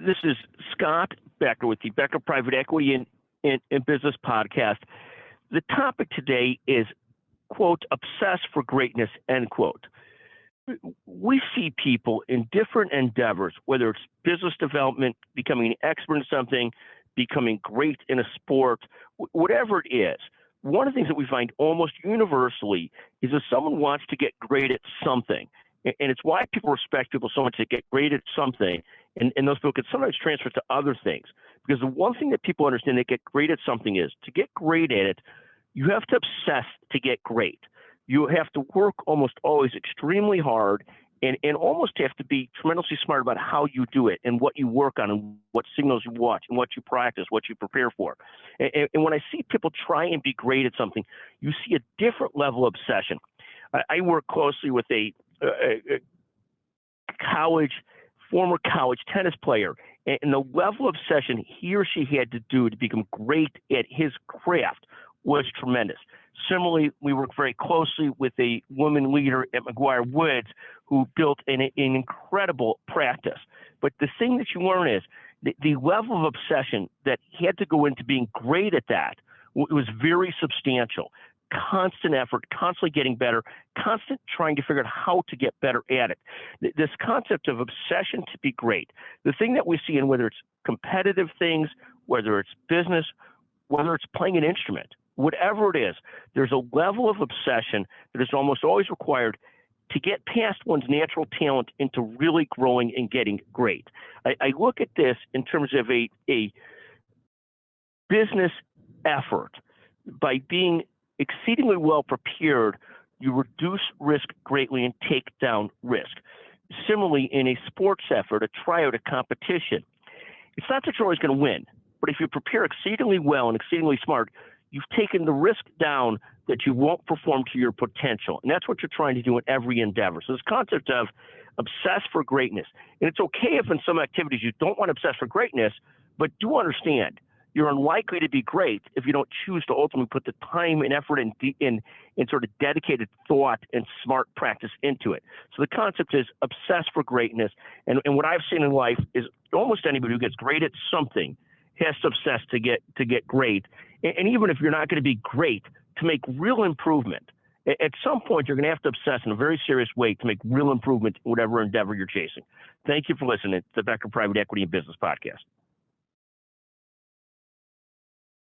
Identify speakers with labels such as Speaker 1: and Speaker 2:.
Speaker 1: This is Scott Becker with the Becker Private Equity and Business Podcast. The topic today is, quote, obsess for greatness, end quote. We see people in different endeavors, whether it's business development, becoming an expert in something, becoming great in a sport, whatever it is. One of the things that we find almost universally is if someone wants to get great at something, and it's why people respect people so much to get great at something, and those people can sometimes transfer to other things. Because the one thing that people understand they get great at something is, to get great at it, you have to obsess to get great. You have to work almost always extremely hard and almost have to be tremendously smart about how you do it and what you work on and what signals you watch and what you practice, what you prepare for. And when I see people try and be great at something, you see a different level of obsession. I work closely with a former college tennis player, and the level of obsession he or she had to do to become great at his craft was tremendous. Similarly, we work very closely with a woman leader at McGuire Woods who built an incredible practice. But the thing that you learn is the level of obsession that he had to go into being great at that was very substantial. Constant effort, constantly getting better, constant trying to figure out how to get better at it. This concept of obsession to be great, the thing that we see in whether it's competitive things, whether it's business, whether it's playing an instrument, whatever it is, there's a level of obsession that is almost always required to get past one's natural talent into really growing and getting great. I look at this in terms of a business effort. By being exceedingly well prepared, you reduce risk greatly and take down risk. Similarly, in a sports effort, a tryout, a competition, it's not that you're always going to win, but if you prepare exceedingly well and exceedingly smart, you've taken the risk down that you won't perform to your potential. And that's what you're trying to do in every endeavor. So this concept of obsess for greatness, and it's okay if in some activities you don't want to obsess for greatness, but do understand you're unlikely to be great if you don't choose to ultimately put the time and effort and sort of dedicated thought and smart practice into it. So the concept is obsess for greatness. And what I've seen in life is almost anybody who gets great at something has to obsess to get great. And even if you're not going to be great, to make real improvement. At some point, you're going to have to obsess in a very serious way to make real improvement in whatever endeavor you're chasing. Thank you for listening to the Becker Private Equity and Business Podcast.